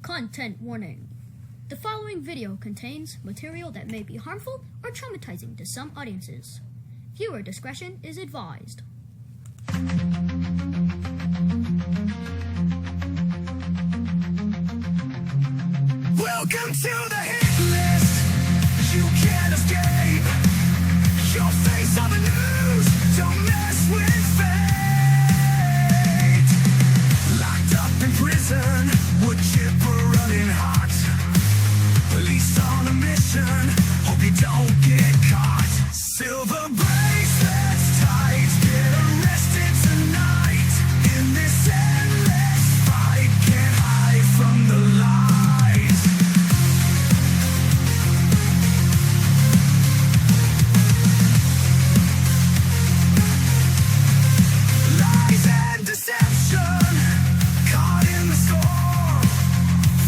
Content warning. The following video contains material that may be harmful or traumatizing to some audiences. Viewer discretion is advised. Welcome to the hit list. You can't escape your face on the news. Don't mess with fate. Locked up in prison, wood chipper running hot. Police on a mission, hope you don't get caught. Silver bracelets tight, get arrested tonight. In this endless fight, can't hide from the lies. Lies and deception, caught in the storm.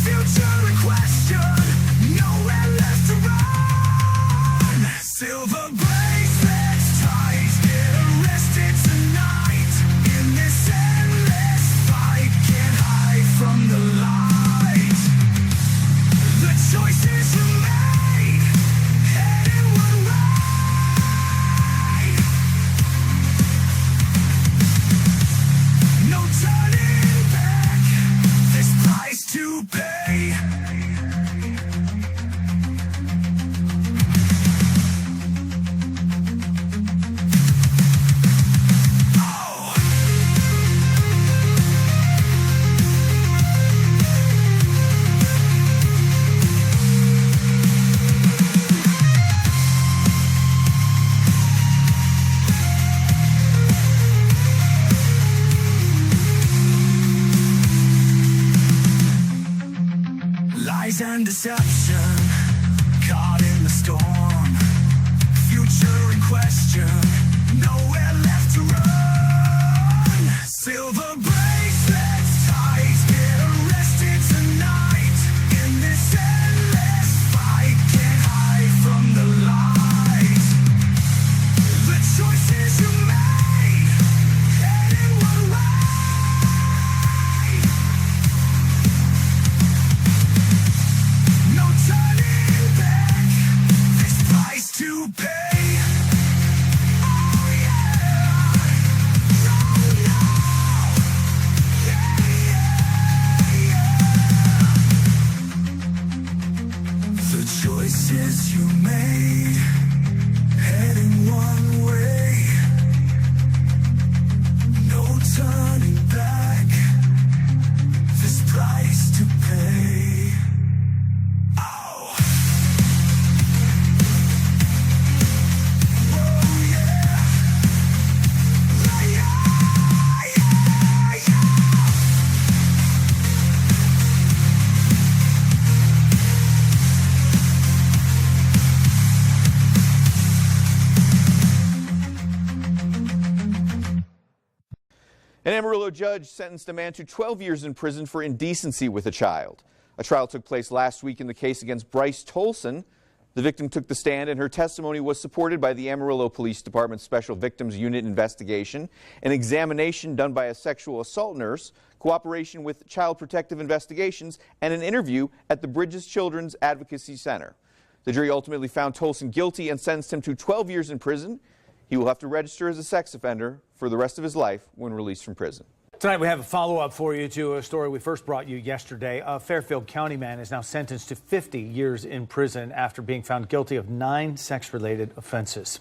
Future in question, nowhere left to run. Silver bracelets tight, get arrested tonight. In this endless fight, can't hide from the light. The choices you made, heading one way. No turning back, this price to pay. Lies and deception, caught in the storm. Future in question, nowhere left to run. Silver bracelets tight, get arrested tonight. In this endless fight, can't hide from the light. The choices you made, heading one way. No turning back, this price to pay. Oh yeah, no, no, yeah, yeah. The choices you made, heading one way. No turning back, this price to pay. Oh. Whoa, yeah. Yeah, yeah, yeah. An Amarillo judge sentenced a man to 12 years in prison for indecency with a child. A trial took place last week in the case against Bryce Tolson. The victim took the stand, and her testimony was supported by the Amarillo Police Department's Special Victims Unit investigation, an examination done by a sexual assault nurse, cooperation with Child Protective Investigations, and an interview at the Bridges Children's Advocacy Center. The jury ultimately found Tolson guilty and sentenced him to 12 years in prison. He will have to register as a sex offender for the rest of his life when released from prison. Tonight we have a follow-up for you to a story we first brought you yesterday. A Fairfield County man is now sentenced to 50 years in prison after being found guilty of 9 sex-related offenses.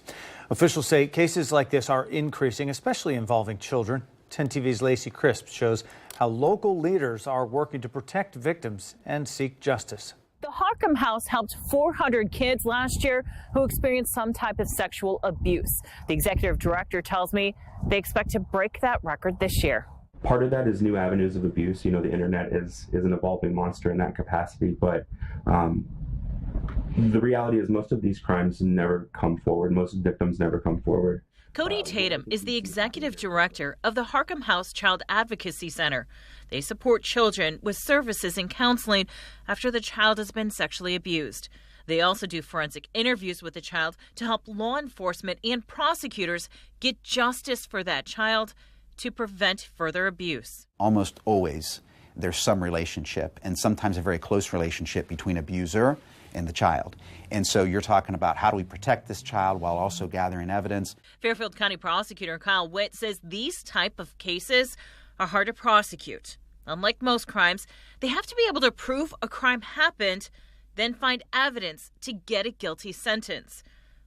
Officials say cases like this are increasing, especially involving children. 10 TV's Lacey Crisp shows how local leaders are working to protect victims and seek justice. The Harcum House helped 400 kids last year who experienced some type of sexual abuse. The executive director tells me they expect to break that record this year. Part of that is new avenues of abuse. You know, the internet is an evolving monster in that capacity, but the reality is most of these crimes never come forward. Most victims never come forward. Cody Tatum is the executive director of the Harcum House Child Advocacy Center. They support children with services and counseling after the child has been sexually abused. They also do forensic interviews with the child to help law enforcement and prosecutors get justice for that child to prevent further abuse. Almost always there's some relationship, and sometimes a very close relationship between abuser and the child. And so you're talking about how do we protect this child while also gathering evidence. Fairfield County Prosecutor Kyle Witt says these type of cases are hard to prosecute. Unlike most crimes, they have to be able to prove a crime happened, then find evidence to get a guilty sentence,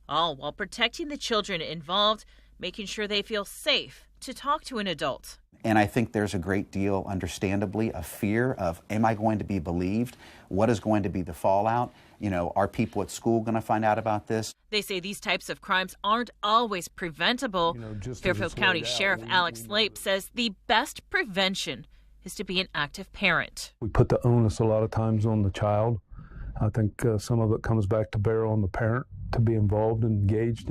all while protecting the children involved, making sure they feel safe to talk to an adult. And I think there's a great deal, understandably, of fear of, am I going to be believed? What is going to be the fallout? You know, are people at school going to find out about this? They say these types of crimes aren't always preventable. Fairfield County Sheriff Alex Lape says the best prevention is to be an active parent. We put the onus a lot of times on the child. I think some of it comes back to bear on the parent to be involved and engaged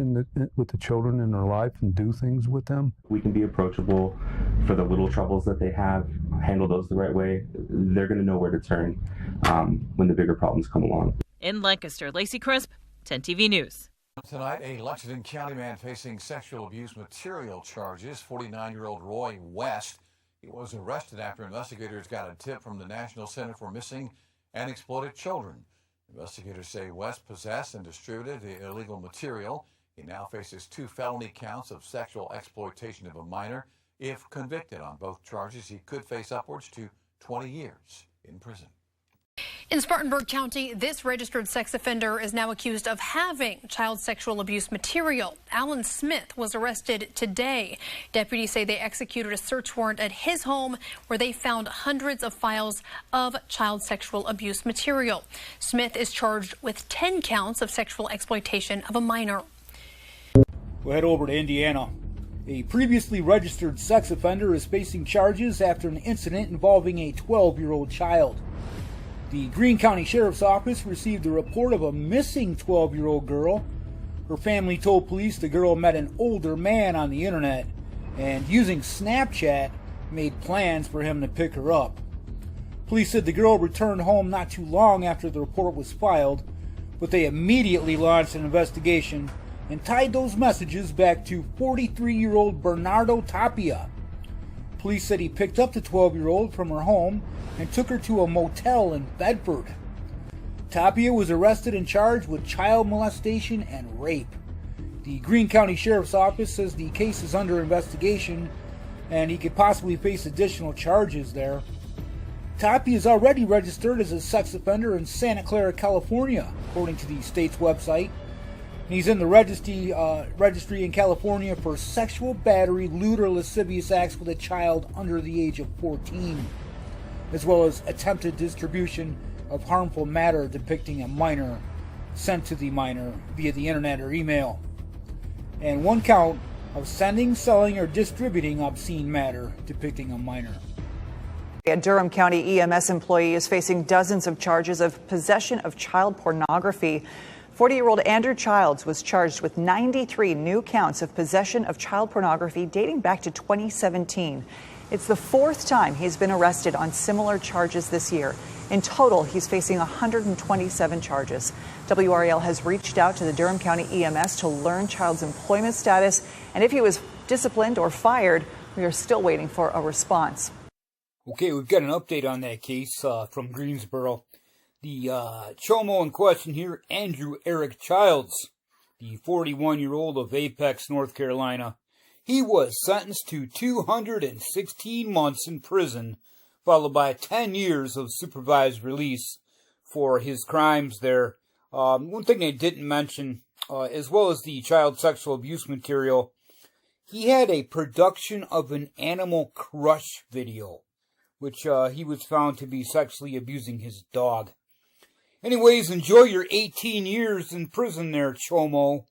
with the children in their life and do things with them. We can be approachable for the little troubles that they have, handle those the right way. They're going to know where to turn when the bigger problems come along. In Lancaster, Lacey Crisp, 10 TV News. Tonight, a Lexington County man facing sexual abuse material charges, 49-year-old Roy West. He was arrested after investigators got a tip from the National Center for Missing and Exploited Children. Investigators say West possessed and distributed the illegal material. He now faces 2 felony counts of sexual exploitation of a minor. If convicted on both charges, he could face upwards to 20 years in prison. In Spartanburg County, this registered sex offender is now accused of having child sexual abuse material. Alan Smith was arrested today. Deputies say they executed a search warrant at his home where they found hundreds of files of child sexual abuse material. Smith is charged with 10 counts of sexual exploitation of a minor. We'll head over to Indiana. A previously registered sex offender is facing charges after an incident involving a 12-year-old child. The Greene County Sheriff's Office received a report of a missing 12-year-old girl. Her family told police the girl met an older man on the internet and, using Snapchat, made plans for him to pick her up. Police said the girl returned home not too long after the report was filed, but they immediately launched an investigation and tied those messages back to 43-year-old Bernardo Tapia. Police said he picked up the 12-year-old from her home and took her to a motel in Bedford. Tapia was arrested and charged with child molestation and rape. The Greene County Sheriff's Office says the case is under investigation and he could possibly face additional charges there. Tapia is already registered as a sex offender in Santa Clara, California, according to the state's website. He's in the registry in California for sexual battery, lewd, or lascivious acts with a child under the age of 14, as well as attempted distribution of harmful matter depicting a minor sent to the minor via the internet or email, and 1 count of sending, selling, or distributing obscene matter depicting a minor. A Durham County EMS employee is facing dozens of charges of possession of child pornography. 40-year-old Andrew Childs was charged with 93 new counts of possession of child pornography dating back to 2017. It's the 4th time he's been arrested on similar charges this year. In total, he's facing 127 charges. WRAL has reached out to the Durham County EMS to learn Child's employment status and if he was disciplined or fired. We are still waiting for a response. Okay, we've got an update on that case from Greensboro. The chomo in question here, Andrew Eric Childs, the 41-year-old of Apex, North Carolina. He was sentenced to 216 months in prison, followed by 10 years of supervised release for his crimes there. One thing I didn't mention, as well as the child sexual abuse material, he had a production of an Animal Crush video, which he was found to be sexually abusing his dog. Anyways, enjoy your 18 years in prison there, chomo.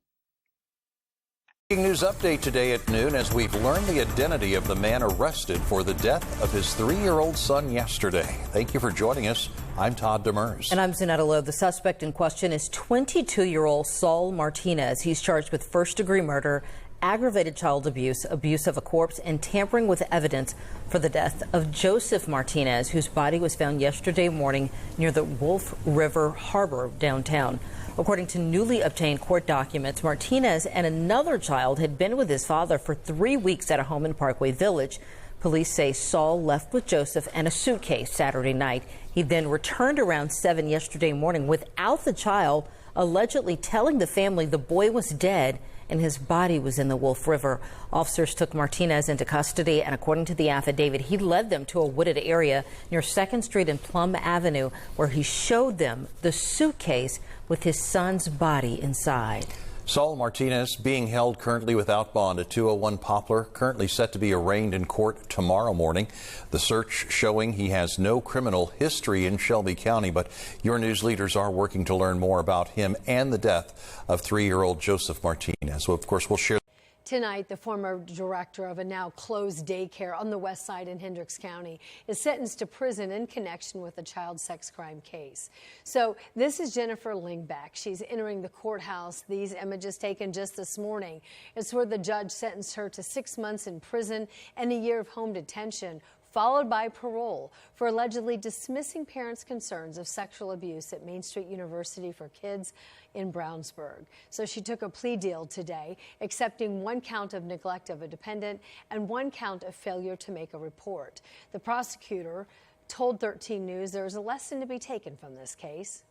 News update today at noon as we've learned the identity of the man arrested for the death of his 3-year-old son yesterday. Thank you for joining us. I'm Todd Demers. And I'm Zanetta Lowe. The suspect in question is 22-year-old Saul Martinez. He's charged with first-degree murder, aggravated child abuse, abuse of a corpse, and tampering with evidence for the death of Joseph Martinez, whose body was found yesterday morning near the Wolf River Harbor downtown. According to newly obtained court documents, Martinez and another child had been with his father for 3 weeks at a home in Parkway Village. Police say Saul left with Joseph and a suitcase Saturday night. He then returned around 7 yesterday morning without the child, allegedly telling the family the boy was dead and his body was in the Wolf River. Officers took Martinez into custody, and according to the affidavit, he led them to a wooded area near 2nd Street and Plum Avenue, where he showed them the suitcase with his son's body inside. Saul Martinez being held currently without bond at 201 Poplar, currently set to be arraigned in court tomorrow morning. The search showing he has no criminal history in Shelby County, but your news leaders are working to learn more about him and the death of 3-year-old Joseph Martinez. So, of course, we'll share. Tonight, the former director of a now closed daycare on the west side in Hendricks County is sentenced to prison in connection with a child sex crime case. So this is Jennifer Lingbeck. She's entering the courthouse. These images taken just this morning. It's where the judge sentenced her to 6 months in prison and a year of home detention, followed by parole for allegedly dismissing parents' concerns of sexual abuse at Main Street University for Kids in Brownsburg. So she took a plea deal today, accepting 1 count of neglect of a dependent and 1 count of failure to make a report. The prosecutor told 13 News there is a lesson to be taken from this case.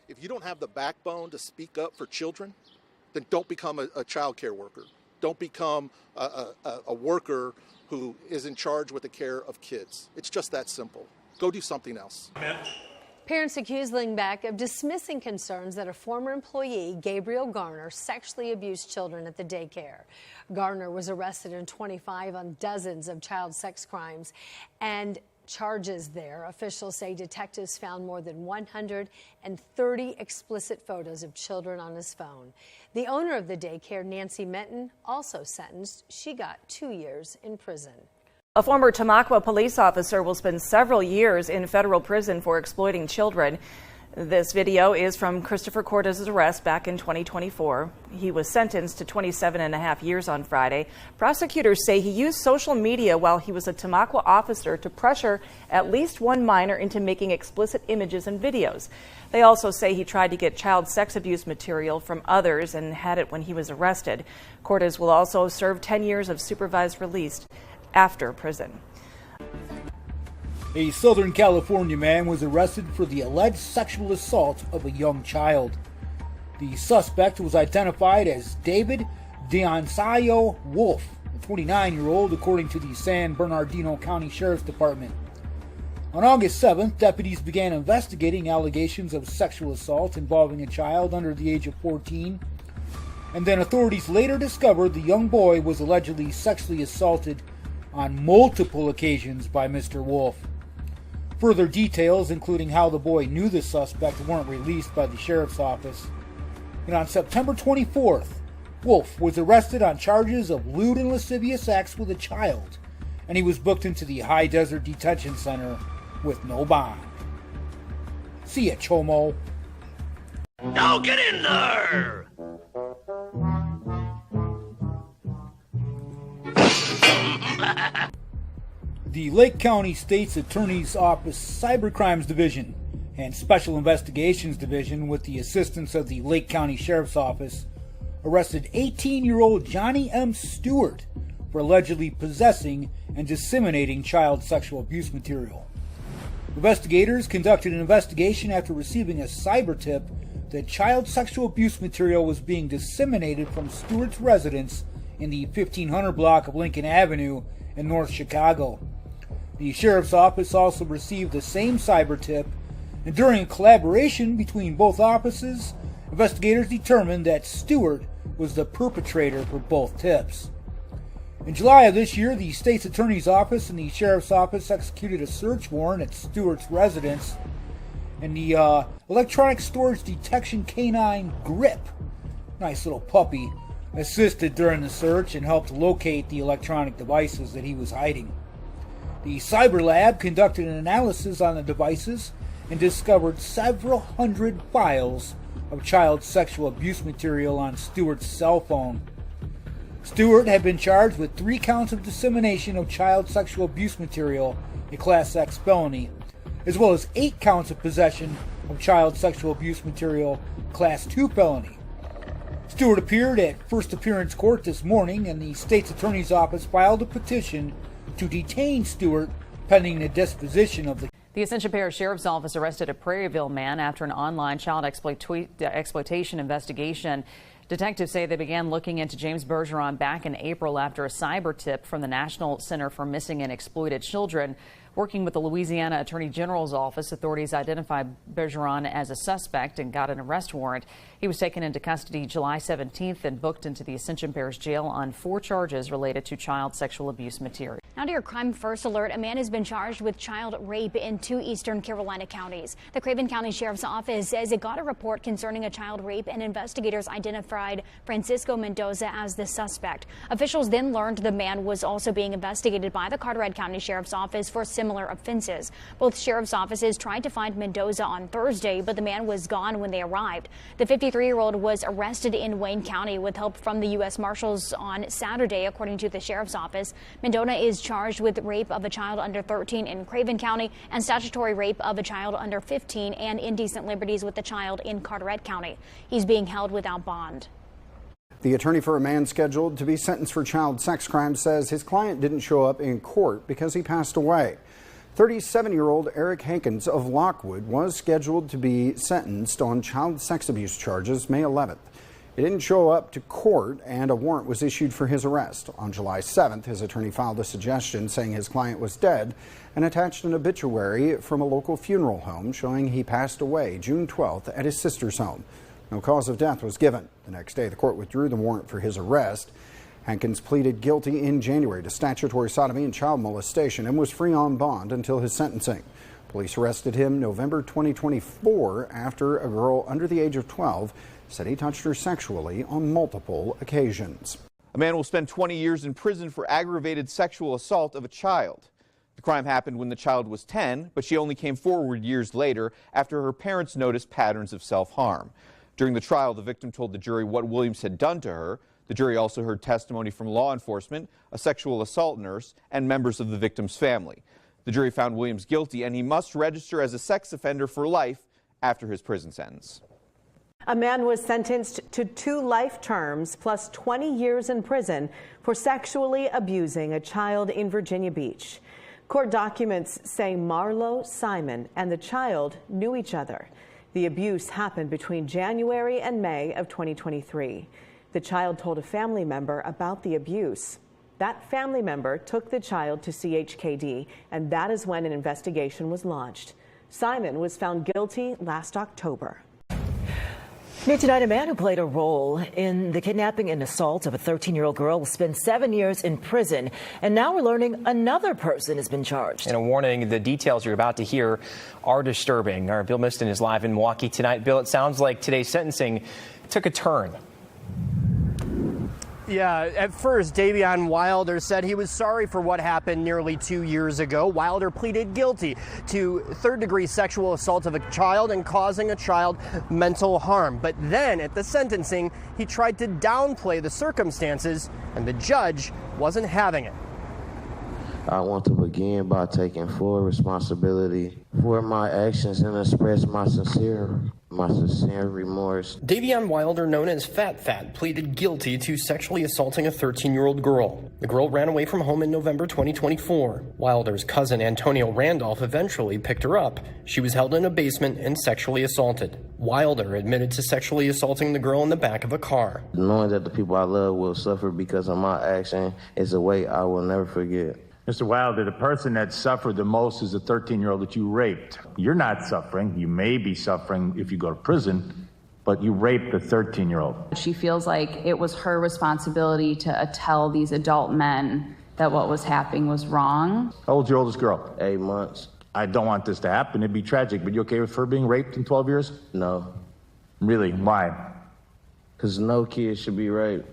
If you don't have the backbone to speak up for children, then don't become a child care worker. Don't become a worker who is in charge with the care of kids. It's just that simple. Go do something else. Parents accused Lingbeck of dismissing concerns that a former employee, Gabriel Garner, sexually abused children at the daycare. Garner was arrested in 25 on dozens of child sex crimes and charges there. Officials say detectives found more than 130 explicit photos of children on his phone. The owner of the daycare, Nancy Menton, also sentenced. She got 2 years in prison. A former Tamaqua police officer will spend several years in federal prison for exploiting children. This video is from Christopher Cortez's arrest back in 2024. He was sentenced to 27.5 years on Friday. Prosecutors say he used social media while he was a Tamaqua officer to pressure at least one minor into making explicit images and videos. They also say he tried to get child sex abuse material from others and had it when he was arrested. Cortez will also serve 10 years of supervised release after prison. A Southern California man was arrested for the alleged sexual assault of a young child. The suspect was identified as David Dionisio Wolf, a 29-year-old, according to the San Bernardino County Sheriff's Department. On August 7th, deputies began investigating allegations of sexual assault involving a child under the age of 14, and then authorities later discovered the young boy was allegedly sexually assaulted on multiple occasions by Mr. Wolf. Further details, including how the boy knew the suspect, weren't released by the sheriff's office. And on September 24th, Wolf was arrested on charges of lewd and lascivious acts with a child, and he was booked into the High Desert Detention Center with no bond. See ya, Chomo. Now get in there! The Lake County State's Attorney's Office Cybercrimes Division and Special Investigations Division, with the assistance of the Lake County Sheriff's Office, arrested 18-year-old Johnny M. Stewart for allegedly possessing and disseminating child sexual abuse material. Investigators conducted an investigation after receiving a cyber tip that child sexual abuse material was being disseminated from Stewart's residence in the 1500 block of Lincoln Avenue in North Chicago. The Sheriff's Office also received the same cyber tip, and during a collaboration between both offices, investigators determined that Stewart was the perpetrator for both tips. In July of this year, the State's Attorney's Office and the Sheriff's Office executed a search warrant at Stewart's residence, and the electronic storage detection canine Grip, nice little puppy, assisted during the search and helped locate the electronic devices that he was hiding. The Cyber Lab conducted an analysis on the devices and discovered several hundred files of child sexual abuse material on Stewart's cell phone. Stewart had been charged with 3 counts of dissemination of child sexual abuse material, a Class X felony, as well as 8 counts of possession of child sexual abuse material, Class 2 felony. Stewart appeared at first appearance court this morning, and the State's Attorney's Office filed a petition to detain Stewart pending the disposition of the. The Ascension Parish Sheriff's Office arrested a Prairieville man after an online child exploitation investigation. Detectives say they began looking into James Bergeron back in April after a cyber tip from the National Center for Missing and Exploited Children. Working with the Louisiana Attorney General's office, authorities identified Bergeron as a suspect and got an arrest warrant. He was taken into custody July 17th and booked into the Ascension Parish Jail on 4 charges related to child sexual abuse material. Now to your crime first alert, a man has been charged with child rape in 2 eastern Carolina counties. The Craven County Sheriff's Office says it got a report concerning a child rape, and investigators identified Francisco Mendoza as the suspect. Officials then learned the man was also being investigated by the Carteret County Sheriff's Office for similar offenses. Both sheriff's offices tried to find Mendoza on Thursday, but the man was gone when they arrived. The 53-year-old was arrested in Wayne County with help from the U.S. Marshals on Saturday, according to the sheriff's office. Mendoza is charged with rape of a child under 13 in Craven County and statutory rape of a child under 15 and indecent liberties with a child in Carteret County. He's being held without bond. The attorney for a man scheduled to be sentenced for child sex crimes says his client didn't show up in court because he passed away. 37-year-old Eric Hankins of Lockwood was scheduled to be sentenced on child sex abuse charges May 11th. He didn't show up to court, and a warrant was issued for his arrest. On July 7th, his attorney filed a suggestion saying his client was dead and attached an obituary from a local funeral home showing he passed away June 12th at his sister's home. No cause of death was given. The next day, the court withdrew the warrant for his arrest. Hankins pleaded guilty in January to statutory sodomy and child molestation and was free on bond until his sentencing. Police arrested him November 2024 after a girl under the age of 12 said he touched her sexually on multiple occasions. A man will spend 20 years in prison for aggravated sexual assault of a child. The crime happened when the child was 10, but she only came forward years later after her parents noticed patterns of self-harm. During the trial, the victim told the jury what Williams had done to her. The jury also heard testimony from law enforcement, a sexual assault nurse, and members of the victim's family. The jury found Williams guilty, and he must register as a sex offender for life after his prison sentence. A man was sentenced to 2 life terms plus 20 years in prison for sexually abusing a child in Virginia Beach. Court documents say Marlo Simon and the child knew each other. The abuse happened between January and May of 2023. The child told a family member about the abuse. That family member took the child to CHKD, and that is when an investigation was launched. Simon was found guilty last October. New tonight, a man who played a role in the kidnapping and assault of a 13-year-old girl will spend 7 years in prison. And now we're learning another person has been charged. And a warning, the details you're about to hear are disturbing. Our Bill Miston is live in Milwaukee tonight. Bill, it sounds like today's sentencing took a turn. Yeah, at first, Davion Wilder said he was sorry for what happened nearly 2 years ago. Wilder pleaded guilty to third-degree sexual assault of a child and causing a child mental harm. But then, at the sentencing, he tried to downplay the circumstances, and the judge wasn't having it. I want to begin by taking full responsibility for my actions and express my sincere remorse. Davion Wilder, known as Fat, pleaded guilty to sexually assaulting a 13-year-old girl. The girl ran away from home in November 2024. Wilder's cousin Antonio Randolph eventually picked her up. She was held in a basement and sexually assaulted. Wilder admitted to sexually assaulting the girl in the back of a car. Knowing that the people I love will suffer because of my action is a weight I will never forget. Mr. Wilder, the person that suffered the most is the 13-year-old that you raped. You're not suffering. You may be suffering if you go to prison, but you raped the 13-year-old. She feels like it was her responsibility to tell these adult men that what was happening was wrong. How old's your oldest girl? 8 months. I don't want this to happen. It'd be tragic, but you okay with her being raped in 12 years? No. Really? Why? Because no kid should be raped.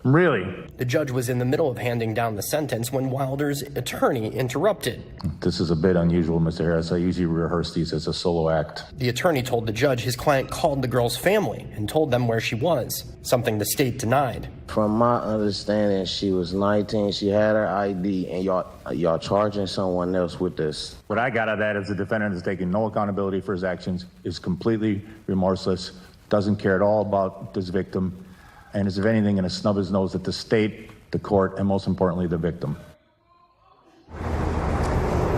Really? The judge was in the middle of handing down the sentence when Wilder's attorney interrupted. This is a bit unusual, Mr. Harris. I usually rehearse these as a solo act. The attorney told the judge his client called the girl's family and told them where she was, something the state denied. From my understanding, she was 19, she had her ID, and y'all charging someone else with this. What I got out of that is the defendant is taking no accountability for his actions, is completely remorseless, doesn't care at all about this victim, and is, if anything, going to snub his nose at the state, the court, and most importantly, the victim.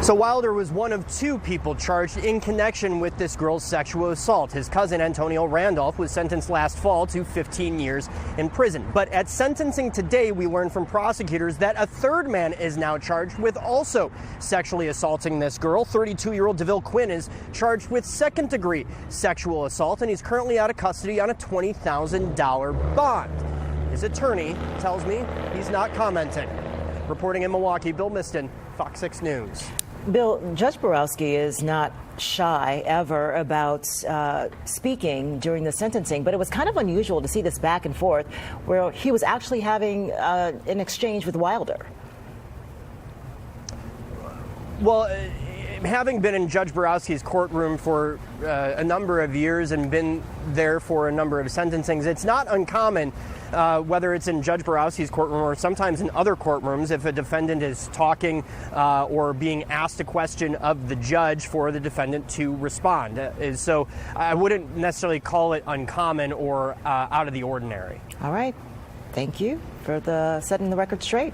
So Wilder was one of two people charged in connection with this girl's sexual assault. His cousin, Antonio Randolph, was sentenced last fall to 15 years in prison. But at sentencing today, we learned from prosecutors that a third man is now charged with also sexually assaulting this girl. 32-year-old DeVille Quinn is charged with second-degree sexual assault, and he's currently out of custody on a $20,000 bond. His attorney tells me he's not commenting. Reporting in Milwaukee, Bill Miston, Fox 6 News. Bill, Judge Borowski is not shy ever about speaking during the sentencing, but it was kind of unusual to see this back and forth where he was actually having an exchange with Wilder. Well, having been in Judge Borowski's courtroom for a number of years and been there for a number of sentencings, it's not uncommon, whether it's in Judge Borowski's courtroom or sometimes in other courtrooms, if a defendant is talking or being asked a question of the judge, for the defendant to respond. So I wouldn't necessarily call it uncommon or out of the ordinary. All right. Thank you for setting the record straight.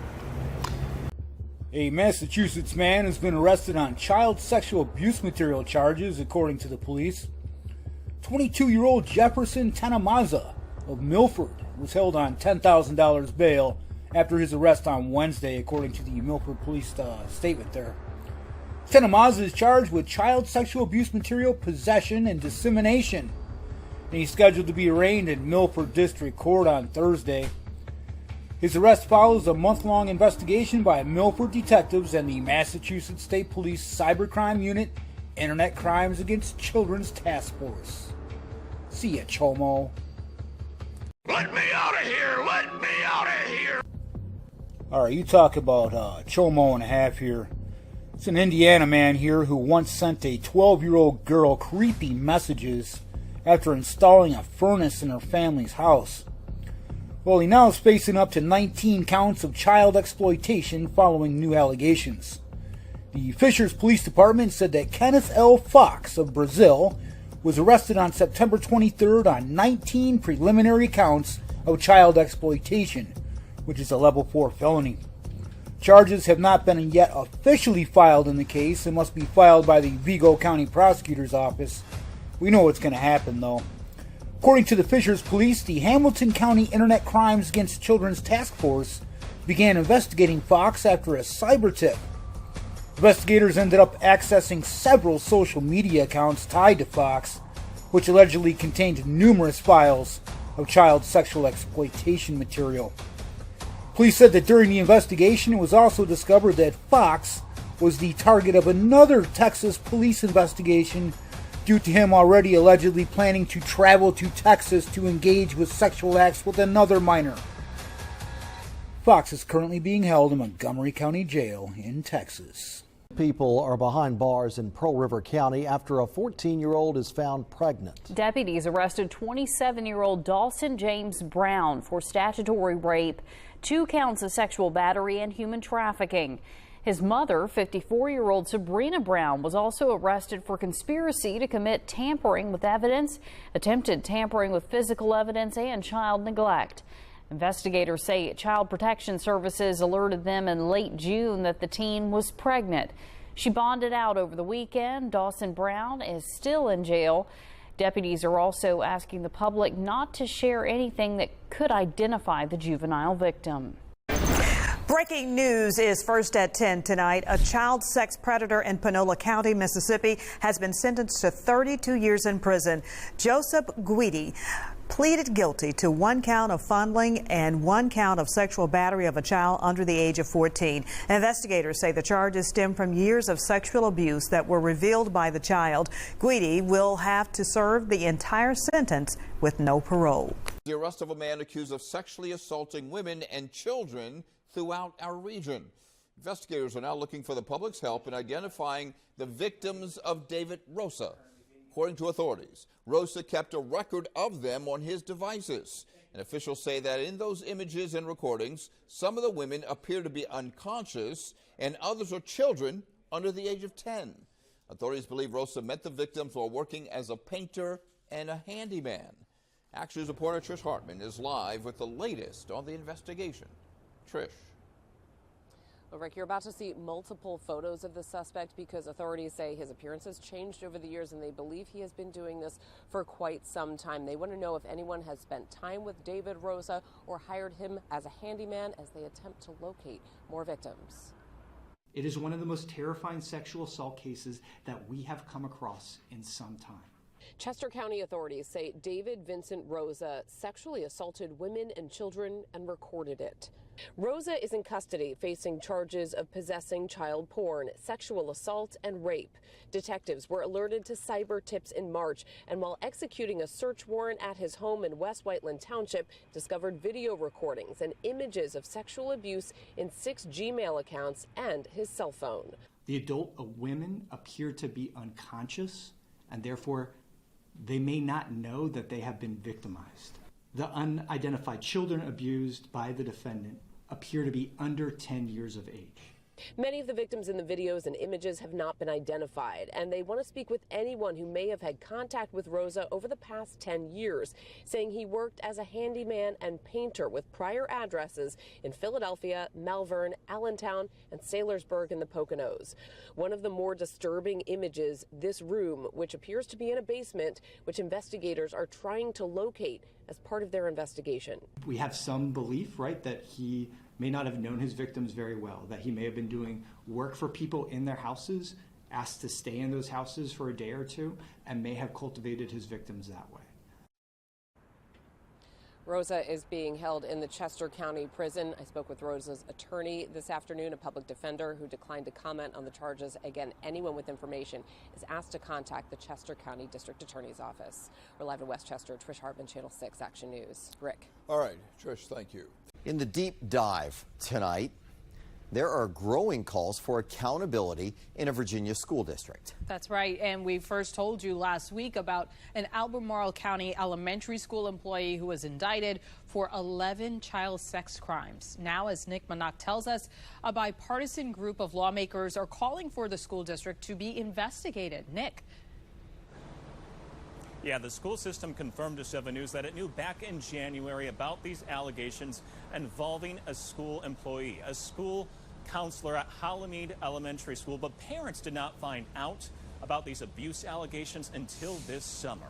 A Massachusetts man has been arrested on child sexual abuse material charges, according to the police. 22-year-old Jefferson Tanamaza of Milford was held on $10,000 bail after his arrest on Wednesday, according to the Milford police statement there. Tanamaza is charged with child sexual abuse material possession and dissemination, and he's scheduled to be arraigned in Milford District Court on Thursday. His arrest follows a month-long investigation by Milford detectives and the Massachusetts State Police Cybercrime Unit Internet Crimes Against Children's Task Force. See ya, Chomo. Let me out of here! Let me out of here! Alright, you talk about Chomo and a half here. It's an Indiana man here who once sent a 12-year-old girl creepy messages after installing a furnace in her family's house. Well, he now is facing up to 19 counts of child exploitation following new allegations. The Fishers Police Department said that Kenneth L. Fox of Brazil was arrested on September 23rd on 19 preliminary counts of child exploitation, which is a level 4 felony. Charges have not been yet officially filed in the case and must be filed by the Vigo County Prosecutor's Office. We know what's going to happen, though. According to the Fishers Police, the Hamilton County Internet Crimes Against Children's Task Force began investigating Fox after a cyber tip. Investigators ended up accessing several social media accounts tied to Fox, which allegedly contained numerous files of child sexual exploitation material. Police said that during the investigation, it was also discovered that Fox was the target of another Texas police investigation due to him already allegedly planning to travel to Texas to engage with sexual acts with another minor. Fox is currently being held in Montgomery County Jail in Texas. People are behind bars in Pearl River County after a 14-year-old is found pregnant. Deputies arrested 27-year-old Dawson James Brown for statutory rape, 2 counts of sexual battery, and human trafficking. His mother, 54-year-old Sabrina Brown, was also arrested for conspiracy to commit tampering with evidence, attempted tampering with physical evidence, and child neglect. Investigators say Child Protection Services alerted them in late June that the teen was pregnant. She bonded out over the weekend. Dawson Brown is still in jail. Deputies are also asking the public not to share anything that could identify the juvenile victim. Breaking news is first at 10 tonight. A child sex predator in Panola County, Mississippi, has been sentenced to 32 years in prison. Joseph Guidi pleaded guilty to 1 count of fondling and 1 count of sexual battery of a child under the age of 14. Investigators say the charges stem from years of sexual abuse that were revealed by the child. Guidi will have to serve the entire sentence with no parole. The arrest of a man accused of sexually assaulting women and children throughout our region. Investigators are now looking for the public's help in identifying the victims of David Rosa. According to authorities, Rosa kept a record of them on his devices. And officials say that in those images and recordings, some of the women appear to be unconscious and others are children under the age of 10. Authorities believe Rosa met the victims while working as a painter and a handyman. Action News reporter Trish Hartman is live with the latest on the investigation. Trish. Well, Rick, you're about to see multiple photos of the suspect because authorities say his appearance has changed over the years and they believe he has been doing this for quite some time. They want to know if anyone has spent time with David Rosa or hired him as a handyman as they attempt to locate more victims. It is one of the most terrifying sexual assault cases that we have come across in some time. Chester County authorities say David Vincent Rosa sexually assaulted women and children and recorded it. Rosa is in custody facing charges of possessing child porn, sexual assault, and rape. Detectives were alerted to cyber tips in March, and while executing a search warrant at his home in West Whiteland Township, discovered video recordings and images of sexual abuse in 6 Gmail accounts and his cell phone. The adult women appear to be unconscious, and therefore they may not know that they have been victimized. The unidentified children abused by the defendant appear to be under 10 years of age. Many of the victims in the videos and images have not been identified, and they want to speak with anyone who may have had contact with Rosa over the past 10 years, saying he worked as a handyman and painter with prior addresses in Philadelphia, Malvern, Allentown, and Saylorsburg in the Poconos. One of the more disturbing images, this room, which appears to be in a basement, which investigators are trying to locate as part of their investigation. We have some belief, right, that he may not have known his victims very well, that he may have been doing work for people in their houses, asked to stay in those houses for a day or two, and may have cultivated his victims that way. Rosa is being held in the Chester County Prison. I spoke with Rosa's attorney this afternoon, a public defender who declined to comment on the charges. Again, anyone with information is asked to contact the Chester County District Attorney's Office. We're live in West Chester. Trish Hartman, Channel 6 Action News. Rick. All right, Trish, thank you. In the deep dive tonight, there are growing calls for accountability in a Virginia school district. That's right, and we first told you last week about an Albemarle County elementary school employee who was indicted for 11 child sex crimes. Now, as Nick Manock tells us, a bipartisan group of lawmakers are calling for the school district to be investigated. Nick. Yeah, the school system confirmed to 7 News that it knew back in January about these allegations involving a school employee, a school counselor at Hollymead Elementary School, but parents did not find out about these abuse allegations until this summer.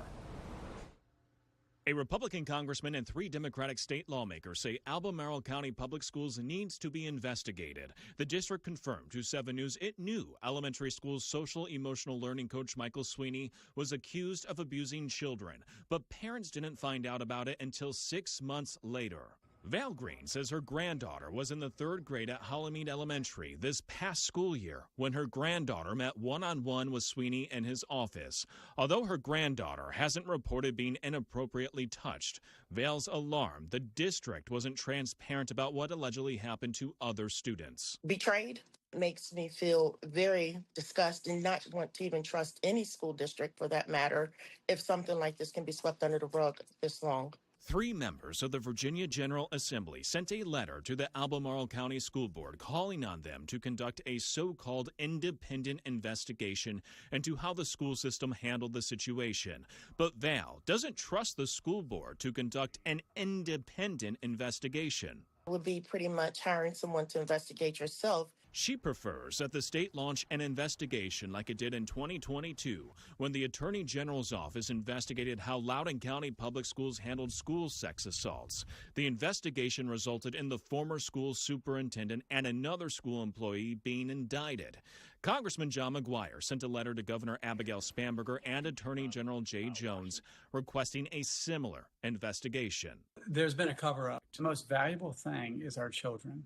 A Republican congressman and 3 Democratic state lawmakers say Albemarle County Public Schools needs to be investigated. The district confirmed to 7 News it knew elementary school's social emotional learning coach Michael Sweeney was accused of abusing children, but parents didn't find out about it until 6 months later. Val Green says her granddaughter was in the 3rd grade at Hollymead Elementary this past school year when her granddaughter met one-on-one with Sweeney in his office. Although her granddaughter hasn't reported being inappropriately touched, Val's alarmed the district wasn't transparent about what allegedly happened to other students. Betrayed makes me feel very disgusted and not want to even trust any school district for that matter if something like this can be swept under the rug this long. 3 members of the Virginia General Assembly sent a letter to the Albemarle County School Board calling on them to conduct a so-called independent investigation into how the school system handled the situation. But Val doesn't trust the school board to conduct an independent investigation. It would be pretty much hiring someone to investigate yourself. She prefers that the state launch an investigation like it did in 2022 when the Attorney General's office investigated how Loudoun County Public Schools handled school sex assaults. The investigation resulted in the former school superintendent and another school employee being indicted. Congressman John McGuire sent a letter to Governor Abigail Spanberger and Attorney General Jay Jones requesting a similar investigation. There's been a cover-up. The most valuable thing is our children.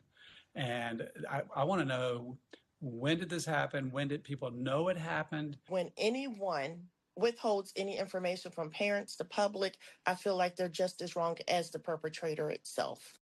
And I want to know, when did this happen? When did people know it happened? When anyone withholds any information from parents, the public, I feel like they're just as wrong as the perpetrator itself.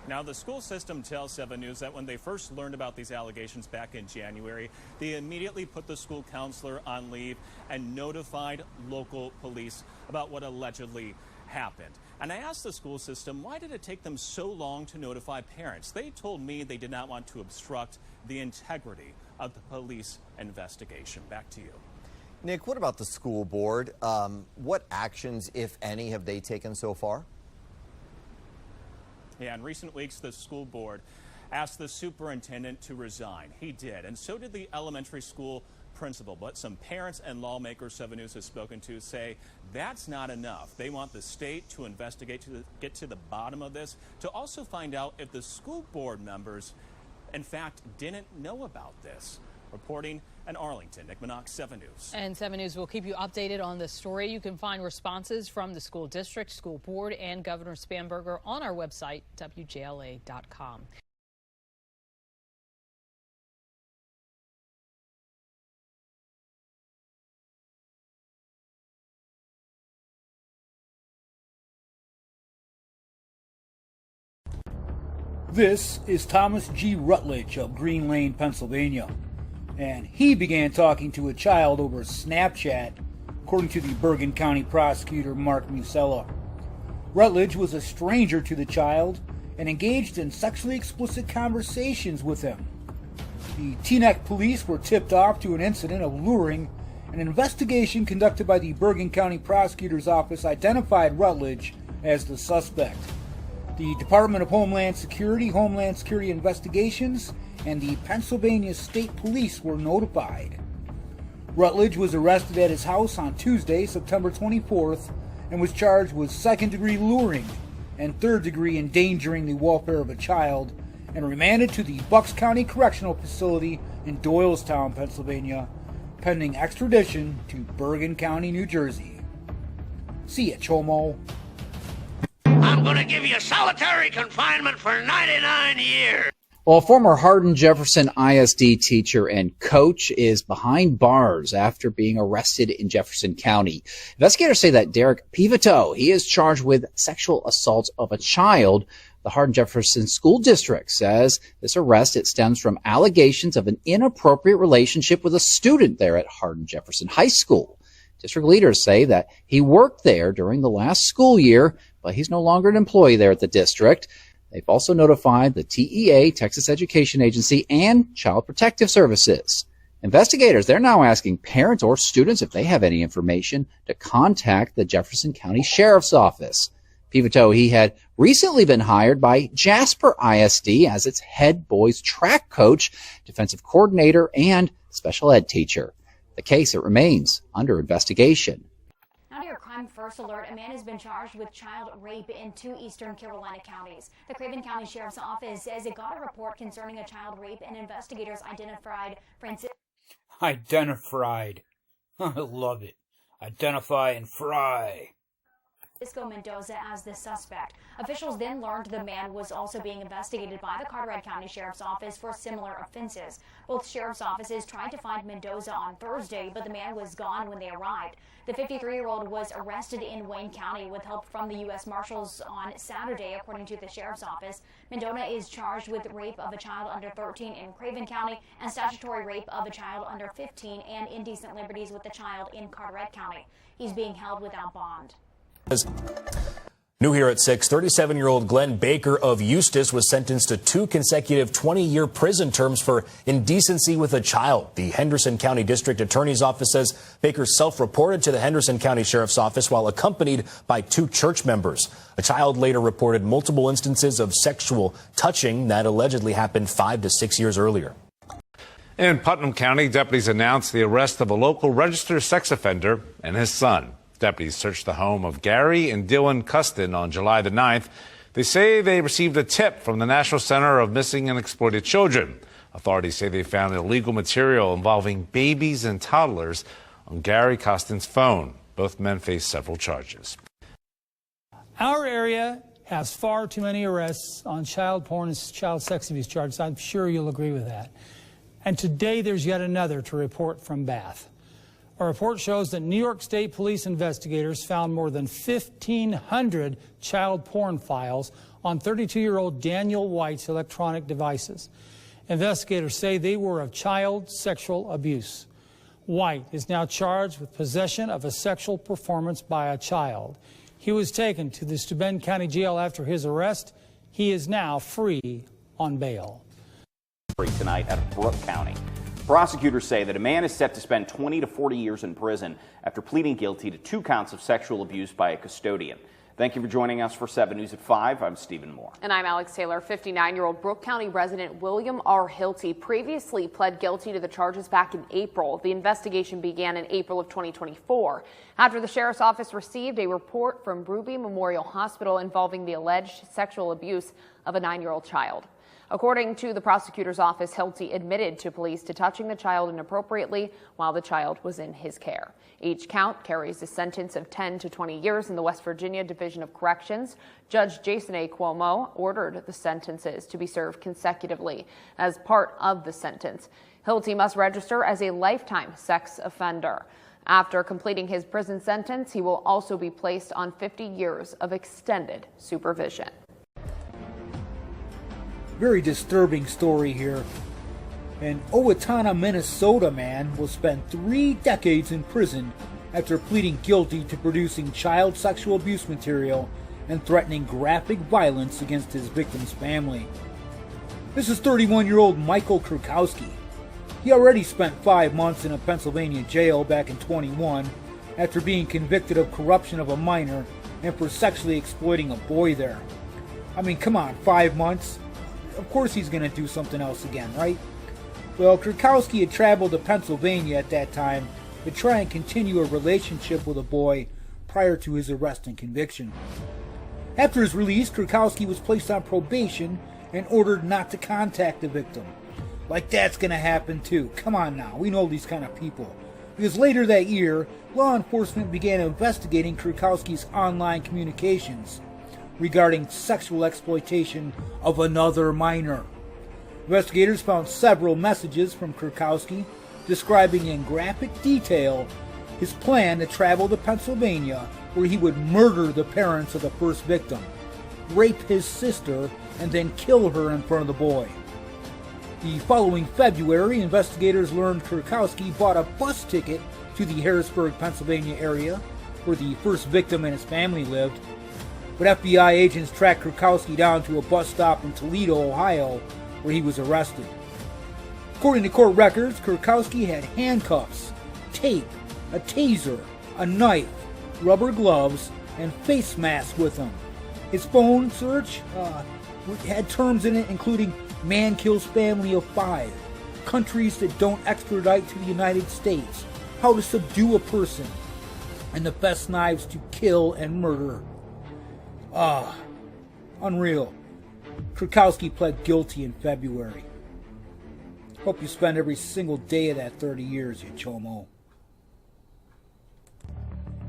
Now, the school system tells 7 News that when they first learned about these allegations back in January, they immediately put the school counselor on leave and notified local police about what allegedly happened. And I asked the school system, why did it take them so long to notify parents? They told me they did not want to obstruct the integrity of the police investigation. Back to you. Nick, what about the school board? What actions, if any, have they taken so far? Yeah, in recent weeks, the school board asked the superintendent to resign. He did, and so did the elementary school principal. But some parents and lawmakers 7 News has spoken to say that's not enough. They want the state to investigate, to get to the bottom of this, to also find out if the school board members, in fact, didn't know about this. Reporting in Arlington, Nick Minock, 7 News. And 7 News will keep you updated on this story. You can find responses from the school district, school board, and Governor Spanberger on our website, WJLA.com. This is Thomas G. Rutledge of Green Lane, Pennsylvania, and he began talking to a child over Snapchat, according to the Bergen County prosecutor Mark Musella. Rutledge was a stranger to the child and engaged in sexually explicit conversations with him. The Teaneck police were tipped off to an incident of luring. An investigation conducted by the Bergen County prosecutor's office identified Rutledge as the suspect. The Department of Homeland Security Investigations, and the Pennsylvania State Police were notified. Rutledge was arrested at his house on Tuesday, September 24th, and was charged with second-degree luring and third-degree endangering the welfare of a child, and remanded to the Bucks County Correctional Facility in Doylestown, Pennsylvania, pending extradition to Bergen County, New Jersey. See ya, Chomo. I'm going to give you solitary confinement for 99 years. Well, a former Hardin-Jefferson ISD teacher and coach is behind bars after being arrested in Jefferson County. Investigators say that Derek Pivoteau, he is charged with sexual assault of a child. The Hardin-Jefferson School District says this arrest, it stems from allegations of an inappropriate relationship with a student there at Hardin-Jefferson High School. District leaders say that he worked there during the last school year, but he's no longer an employee there at the district. They've also notified the TEA, Texas Education Agency, and Child Protective Services. Investigators, they're now asking parents or students if they have any information to contact the Jefferson County Sheriff's Office. Pivoteau, he had recently been hired by Jasper ISD as its head boys track coach, defensive coordinator, and special ed teacher. The case, it remains under investigation. Now to your crime first alert, a man has been charged with child rape in 2 eastern Carolina counties. The Craven County Sheriff's Office says it got a report concerning a child rape, and investigators identified Francis. Identified. I love it. Identify and fry. Francisco Mendoza as the suspect. Officials then learned the man was also being investigated by the Carteret County Sheriff's Office for similar offenses. Both sheriff's offices tried to find Mendoza on Thursday, but the man was gone when they arrived. The 53-year-old was arrested in Wayne County with help from the U.S. Marshals on Saturday, according to the sheriff's office. Mendoza is charged with rape of a child under 13 in Craven County and statutory rape of a child under 15 and indecent liberties with a child in Carteret County. He's being held without bond. New here at 6, 37-year-old Glenn Baker of Eustis was sentenced to 2 consecutive 20-year prison terms for indecency with a child. The Henderson County District Attorney's Office says Baker self-reported to the Henderson County Sheriff's Office while accompanied by 2 church members. A child later reported multiple instances of sexual touching that allegedly happened 5 to 6 years earlier. In Putnam County, deputies announced the arrest of a local registered sex offender and his son. Deputies searched the home of Gary and Dylan Custon on July the 9th. They say they received a tip from the National Center of Missing and Exploited Children. Authorities say they found illegal material involving babies and toddlers on Gary Custon's phone. Both men face several charges. Our area has far too many arrests on child porn and child sex abuse charges. I'm sure you'll agree with that. And today there's yet another to report from Bath. A report shows that New York State police investigators found more than 1,500 child porn files on 32-year-old Daniel White's electronic devices. Investigators say they were of child sexual abuse. White is now charged with possession of a sexual performance by a child. He was taken to the Steuben County Jail after his arrest. He is now free on bail. Tonight at Brooke County. Prosecutors say that a man is set to spend 20 to 40 years in prison after pleading guilty to 2 counts of sexual abuse by a custodian. Thank you for joining us for 7 News at 5. I'm Stephen Moore. And I'm Alex Taylor. 59-year-old Brooke County resident William R. Hilty previously pled guilty to the charges back in April. The investigation began in April of 2024 after the sheriff's office received a report from Ruby Memorial Hospital involving the alleged sexual abuse of a 9-year-old child. According to the prosecutor's office, Hilty admitted to police to touching the child inappropriately while the child was in his care. Each count carries a sentence of 10 to 20 years in the West Virginia Division of Corrections. Judge Jason A. Cuomo ordered the sentences to be served consecutively. As part of the sentence, Hilty must register as a lifetime sex offender. After completing his prison sentence, he will also be placed on 50 years of extended supervision. Very disturbing story here. An Owatonna, Minnesota man will spend 3 decades in prison after pleading guilty to producing child sexual abuse material and threatening graphic violence against his victim's family. This is 31-year-old Michael Kurkowski. He already spent 5 months in a Pennsylvania jail back in 21 after being convicted of corruption of a minor and for sexually exploiting a boy there. I mean, come on, 5 months? Of course he's going to do something else again, right? Well, Kurkowski had traveled to Pennsylvania at that time to try and continue a relationship with a boy prior to his arrest and conviction. After his release, Kurkowski was placed on probation and ordered not to contact the victim. Like that's going to happen too. Come on now, we know these kind of people. Because later that year, law enforcement began investigating Kurkowski's online communications regarding sexual exploitation of another minor. Investigators found several messages from Kurkowski describing in graphic detail his plan to travel to Pennsylvania where he would murder the parents of the first victim, rape his sister, and then kill her in front of the boy. The following February, investigators learned Kurkowski bought a bus ticket to the Harrisburg, Pennsylvania area where the first victim and his family lived. But FBI agents tracked Kurkowski down to a bus stop in Toledo, Ohio, where he was arrested. According to court records, Kurkowski had handcuffs, tape, a taser, a knife, rubber gloves, and face masks with him. His phone search had terms in it including man kills family of 5, countries that don't extradite to the United States, how to subdue a person, and the best knives to kill and murder. Unreal. Kurkowski pled guilty in February. Hope you spend every single day of that 30 years, you chomo.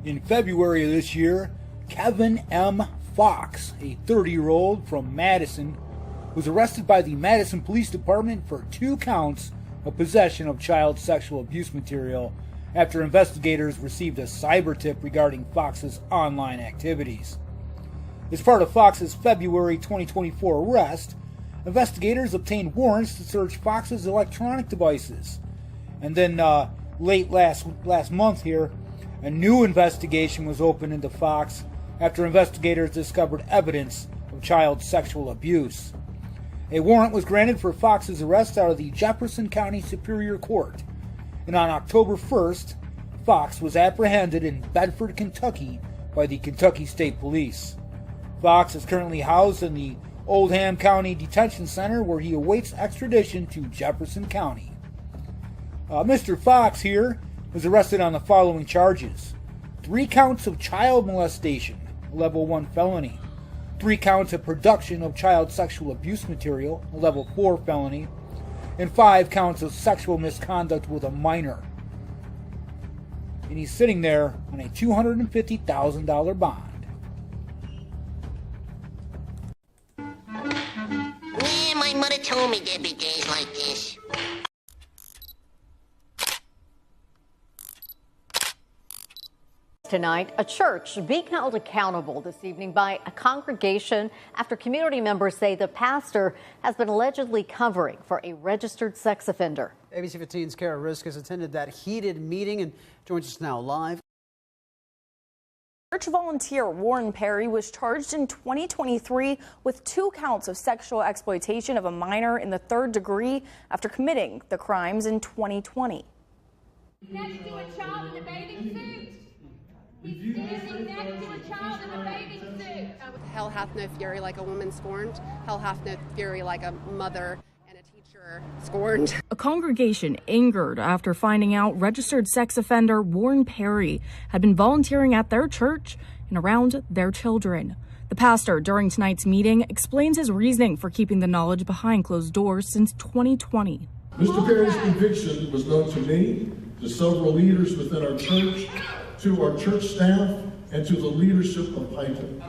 In February of this year, Kevin M. Fox, a 30-year-old from Madison, was arrested by the Madison Police Department for 2 counts of possession of child sexual abuse material after investigators received a cyber tip regarding Fox's online activities. As part of Fox's February 2024 arrest, investigators obtained warrants to search Fox's electronic devices. And then late last month here, a new investigation was opened into Fox after investigators discovered evidence of child sexual abuse. A warrant was granted for Fox's arrest out of the Jefferson County Superior Court. And on October 1st, Fox was apprehended in Bedford, Kentucky by the Kentucky State Police. Fox is currently housed in the Oldham County Detention Center where he awaits extradition to Jefferson County. Mr. Fox here was arrested on the following charges: 3 counts of child molestation, a level 1 felony, 3 counts of production of child sexual abuse material, a level 4 felony, and 5 counts of sexual misconduct with a minor. And he's sitting there on a $250,000 bond. My mother told me there'd be days like this. Tonight, a church being held accountable this evening by a congregation after community members say the pastor has been allegedly covering for a registered sex offender. ABC 15's Kara Risk has attended that heated meeting and joins us now live. Church volunteer Warren Perry was charged in 2023 with 2 counts of sexual exploitation of a minor in the 3rd degree after committing the crimes in 2020. Next to a child in a bathing suit. He's standing next to a child in a bathing suit. Hell hath no fury like a woman scorned. Hell hath no fury like a mother and a teacher scorned. A congregation angered after finding out registered sex offender Warren Perry had been volunteering at their church and around their children. The pastor, during tonight's meeting, explains his reasoning for keeping the knowledge behind closed doors since 2020. Mr. Perry's conviction was known to me, to several leaders within our church, to our church staff, and to the leadership of Python.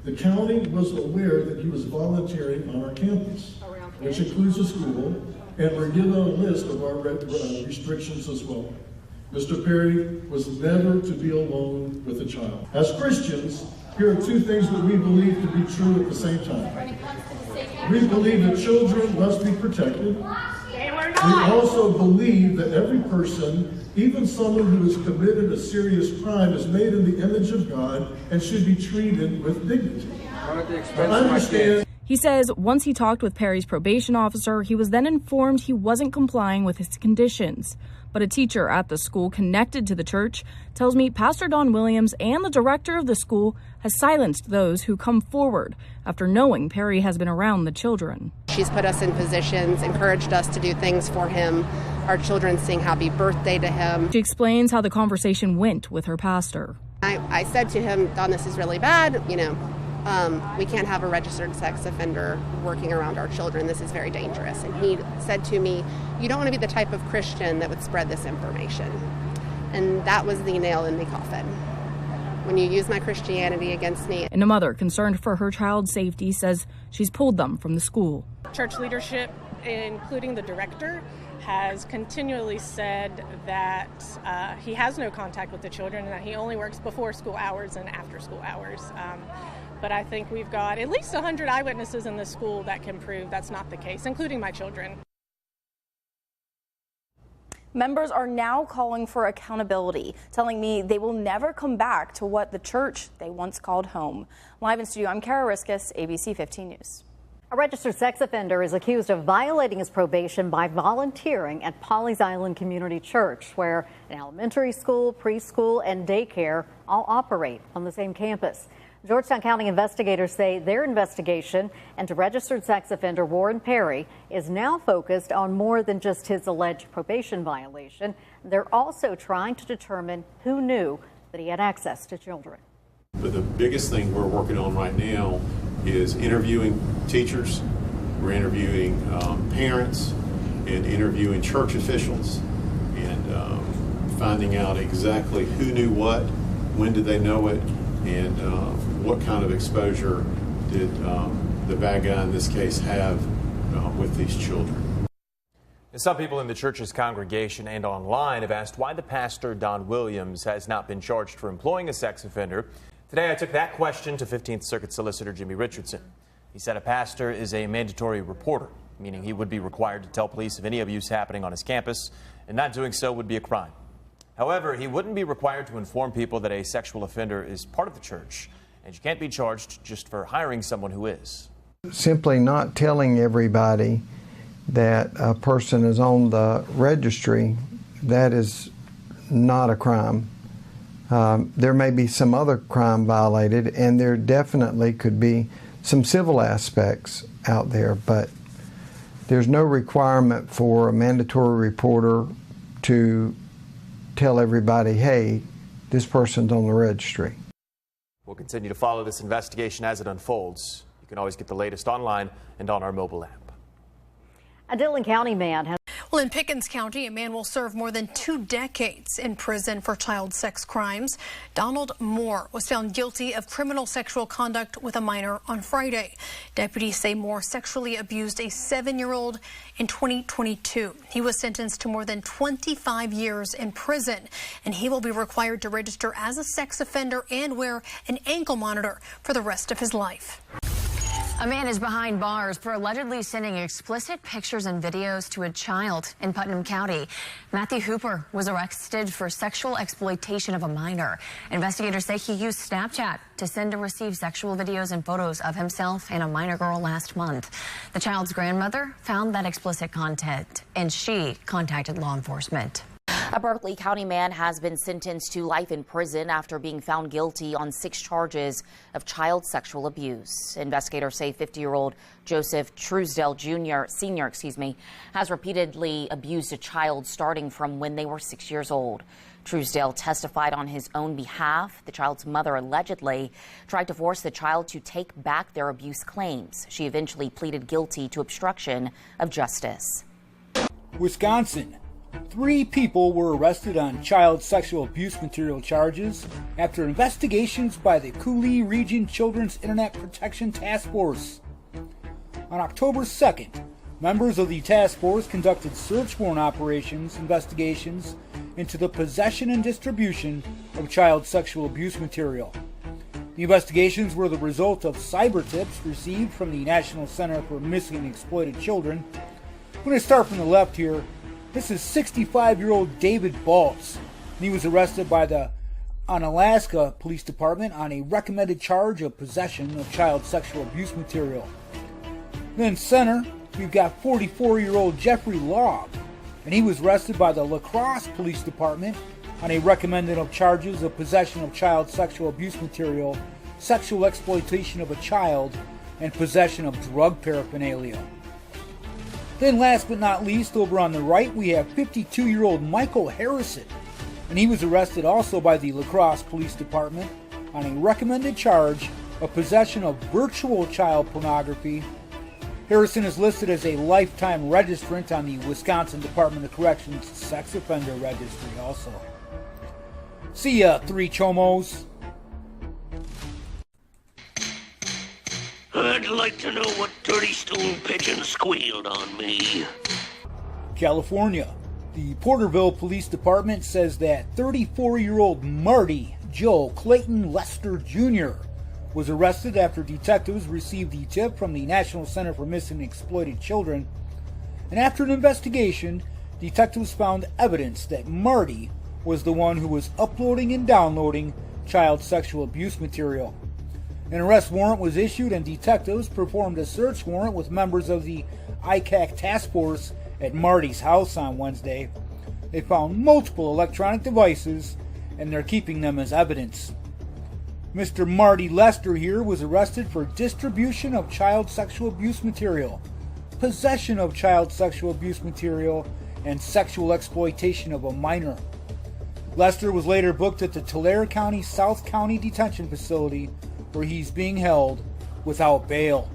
The county was aware that he was volunteering on our campus, which includes the school, and we're given a list of our restrictions as well. Mr. Perry was never to be alone with a child. As Christians, here are two things that we believe to be true at the same time. We believe that children must be protected. We also believe that every person, even someone who has committed a serious crime, is made in the image of God and should be treated with dignity. I understand. He says once he talked with Perry's probation officer, he was then informed he wasn't complying with his conditions. But a teacher at the school connected to the church tells me Pastor Don Williams and the director of the school has silenced those who come forward after knowing Perry has been around the children. She's put us in positions, encouraged us to do things for him. Our children sing happy birthday to him. She explains how the conversation went with her pastor. I said to him, Don, this is really bad. We can't have a registered sex offender working around our children. This is very dangerous. And he said to me, you don't want to be the type of Christian that would spread this information. And that was the nail in the coffin. When you use my Christianity against me. And a mother concerned for her child's safety says she's pulled them from the school. Church leadership, including the director, has continually said that he has no contact with the children and that he only works before school hours and after school hours. But I think we've got at least 100 eyewitnesses in the school that can prove that's not the case, including my children. Members are now calling for accountability, telling me they will never come back to what the church they once called home. Live in studio, I'm Kara Riskus, ABC 15 News. A registered sex offender is accused of violating his probation by volunteering at Pawleys Island Community Church, where an elementary school, preschool, and daycare all operate on the same campus. Georgetown County investigators say their investigation into registered sex offender Warren Perry is now focused on more than just his alleged probation violation. They're also trying to determine who knew that he had access to children. But the biggest thing we're working on right now is interviewing teachers, we're interviewing parents, and interviewing church officials, and finding out exactly who knew what, when did they know it, and what kind of exposure did the bad guy in this case have with these children. And some people in the church's congregation and online have asked why the pastor, Don Williams, has not been charged for employing a sex offender. Today, I took that question to 15th Circuit Solicitor Jimmy Richardson. He said a pastor is a mandatory reporter, meaning he would be required to tell police of any abuse happening on his campus, and not doing so would be a crime. However, he wouldn't be required to inform people that a sexual offender is part of the church, and you can't be charged just for hiring someone who is. Simply not telling everybody that a person is on the registry, that is not a crime. There may be some other crime violated, and there definitely could be some civil aspects out there, but there's no requirement for a mandatory reporter to tell everybody, hey, this person's on the registry. We'll continue to follow this investigation as it unfolds. You can always get the latest online and on our mobile app. A Dillon County man has... Well, in Pickens County, a man will serve more than 2 decades in prison for child sex crimes. Donald Moore was found guilty of criminal sexual conduct with a minor on Friday. Deputies say Moore sexually abused a 7-year-old in 2022. He was sentenced to more than 25 years in prison, and he will be required to register as a sex offender and wear an ankle monitor for the rest of his life. A man is behind bars for allegedly sending explicit pictures and videos to a child in Putnam County. Matthew Hooper was arrested for sexual exploitation of a minor. Investigators say he used Snapchat to send and receive sexual videos and photos of himself and a minor girl last month. The child's grandmother found that explicit content, and she contacted law enforcement. A Berkeley County man has been sentenced to life in prison after being found guilty on 6 charges of child sexual abuse. Investigators say 50-year-old Joseph Truesdale Sr. has repeatedly abused a child starting from when they were 6 years old. Truesdale testified on his own behalf. The child's mother allegedly tried to force the child to take back their abuse claims. She eventually pleaded guilty to obstruction of justice. Wisconsin. 3 people were arrested on child sexual abuse material charges after investigations by the Coulee Region Children's Internet Protection Task Force. On October 2nd, members of the task force conducted search warrant investigations into the possession and distribution of child sexual abuse material. The investigations were the result of cyber tips received from the National Center for Missing and Exploited Children. I'm going to start from the left here. This is 65-year-old David Baltz, and he was arrested by the Onalaska Police Department on a recommended charge of possession of child sexual abuse material. Then center, we've got 44-year-old Jeffrey Laub, and he was arrested by the La Crosse Police Department on a recommended of charges of possession of child sexual abuse material, sexual exploitation of a child, and possession of drug paraphernalia. Then last but not least, over on the right, we have 52-year-old Michael Harrison, and he was arrested also by the La Crosse Police Department on a recommended charge of possession of virtual child pornography. Harrison is listed as a lifetime registrant on the Wisconsin Department of Corrections Sex Offender Registry also. See ya, 3 chomos. I'd like to know what dirty stool pigeon squealed on me. California. The Porterville Police Department says that 34-year-old Marty Joe Clayton Lester Jr. was arrested after detectives received the tip from the National Center for Missing and Exploited Children. And after an investigation, detectives found evidence that Marty was the one who was uploading and downloading child sexual abuse material. An arrest warrant was issued and detectives performed a search warrant with members of the ICAC task force at Marty's house on Wednesday. They found multiple electronic devices and they're keeping them as evidence. Mr. Marty Lester here was arrested for distribution of child sexual abuse material, possession of child sexual abuse material, and sexual exploitation of a minor. Lester was later booked at the Tulare County South County Detention Facility, where he's being held without bail.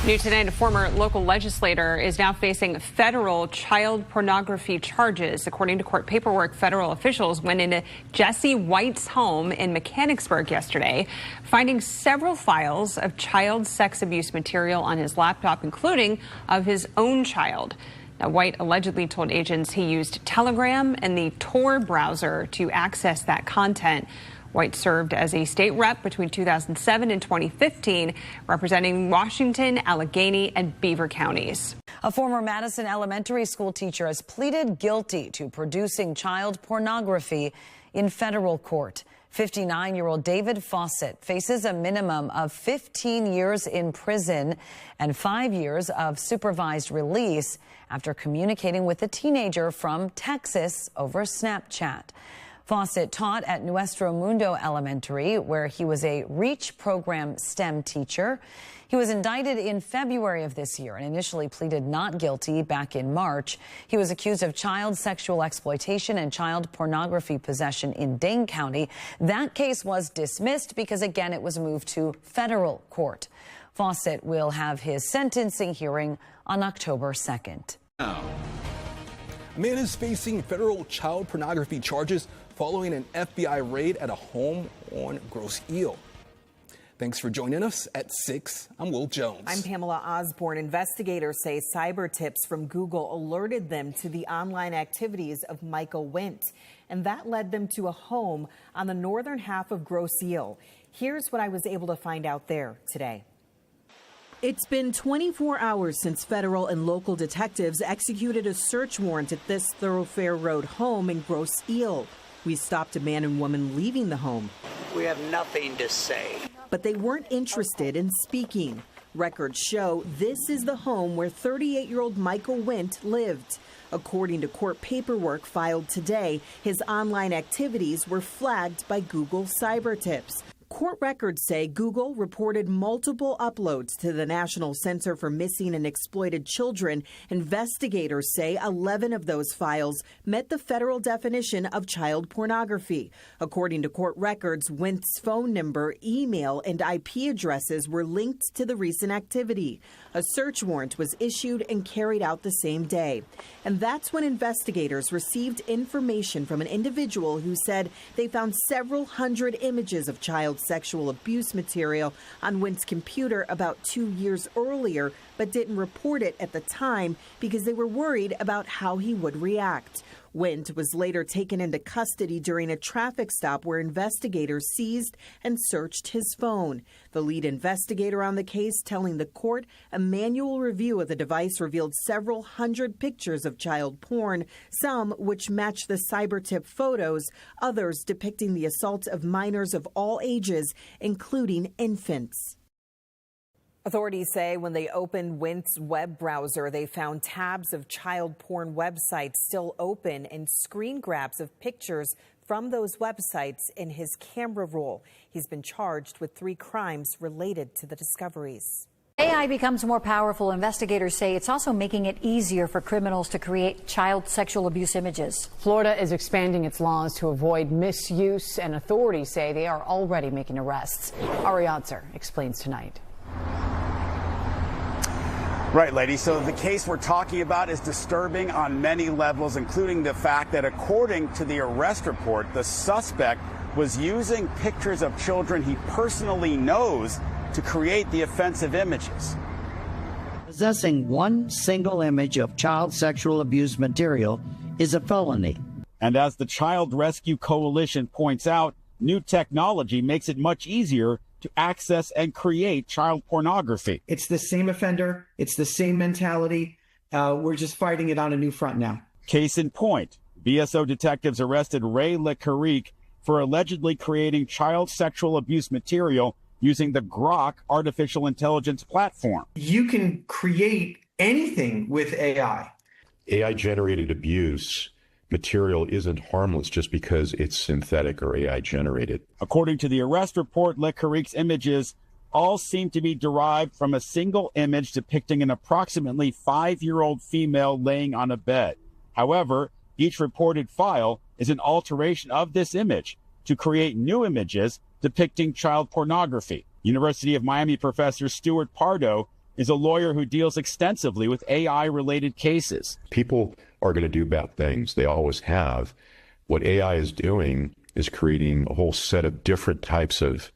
New today, a former local legislator is now facing federal child pornography charges. According to court paperwork, federal officials went into Jesse White's home in Mechanicsburg yesterday, finding several files of child sex abuse material on his laptop, including of his own child. Now, White allegedly told agents he used Telegram and the Tor browser to access that content. White served as a state rep between 2007 and 2015, representing Washington, Allegheny, and Beaver counties. A former Madison Elementary School teacher has pleaded guilty to producing child pornography in federal court. 59-year-old David Fawcett faces a minimum of 15 years in prison and 5 years of supervised release after communicating with a teenager from Texas over Snapchat. Fawcett taught at Nuestro Mundo Elementary, where he was a REACH program STEM teacher. He was indicted in February of this year and initially pleaded not guilty back in March. He was accused of child sexual exploitation and child pornography possession in Dane County. That case was dismissed because, again, it was moved to federal court. Fawcett will have his sentencing hearing on October 2nd. A man is facing federal child pornography charges following an FBI raid at a home on Grosse Ile. Thanks for joining us at 6. I'm Will Jones. I'm Pamela Osborne. Investigators say cyber tips from Google alerted them to the online activities of Michael Wendt, and that led them to a home on the northern half of Grosse Ile. Here's what I was able to find out there today. It's been 24 hours since federal and local detectives executed a search warrant at this Thoroughfare Road home in Grosse Ile. We stopped a man and woman leaving the home. We have nothing to say. But they weren't interested in speaking. Records show this is the home where 38-year-old Michael Wendt lived. According to court paperwork filed today, his online activities were flagged by Google cyber tips. Court records say Google reported multiple uploads to the National Center for Missing and Exploited Children. Investigators say 11 of those files met the federal definition of child pornography. According to court records, Wendt's phone number, email, and IP addresses were linked to the recent activity. A search warrant was issued and carried out the same day. And that's when investigators received information from an individual who said they found several hundred images of child sexual abuse material on Wendt's computer about 2 years earlier, but didn't report it at the time because they were worried about how he would react. Wendt was later taken into custody during a traffic stop where investigators seized and searched his phone. The lead investigator on the case telling the court a manual review of the device revealed several hundred pictures of child porn, some which match the cyber tip photos, others depicting the assault of minors of all ages, including infants. Authorities say when they opened Wendt's web browser, they found tabs of child porn websites still open and screen grabs of pictures from those websites in his camera roll. He's been charged with 3 crimes related to the discoveries. AI becomes more powerful. Investigators say it's also making it easier for criminals to create child sexual abuse images. Florida is expanding its laws to avoid misuse, and authorities say they are already making arrests. Ari Odzer explains tonight. Right, ladies. So the case we're talking about is disturbing on many levels, including the fact that according to the arrest report, the suspect was using pictures of children he personally knows to create the offensive images. Possessing one single image of child sexual abuse material is a felony. And as the Child Rescue Coalition points out, new technology makes it much easier to access and create child pornography. It's the same offender. It's the same mentality. We're just fighting it on a new front now. Case in point, BSO detectives arrested Ray LeCarrique for allegedly creating child sexual abuse material using the Grok artificial intelligence platform. You can create anything with AI. AI-generated abuse material isn't harmless just because it's synthetic or AI generated. According to the arrest report, LeCarrique's images all seem to be derived from a single image depicting an approximately 5-year-old female laying on a bed. However, each reported file is an alteration of this image to create new images depicting child pornography. University of Miami professor Stuart Pardo is a lawyer who deals extensively with AI-related cases. People are going to do bad things. They always have. What AI is doing is creating a whole set of different types of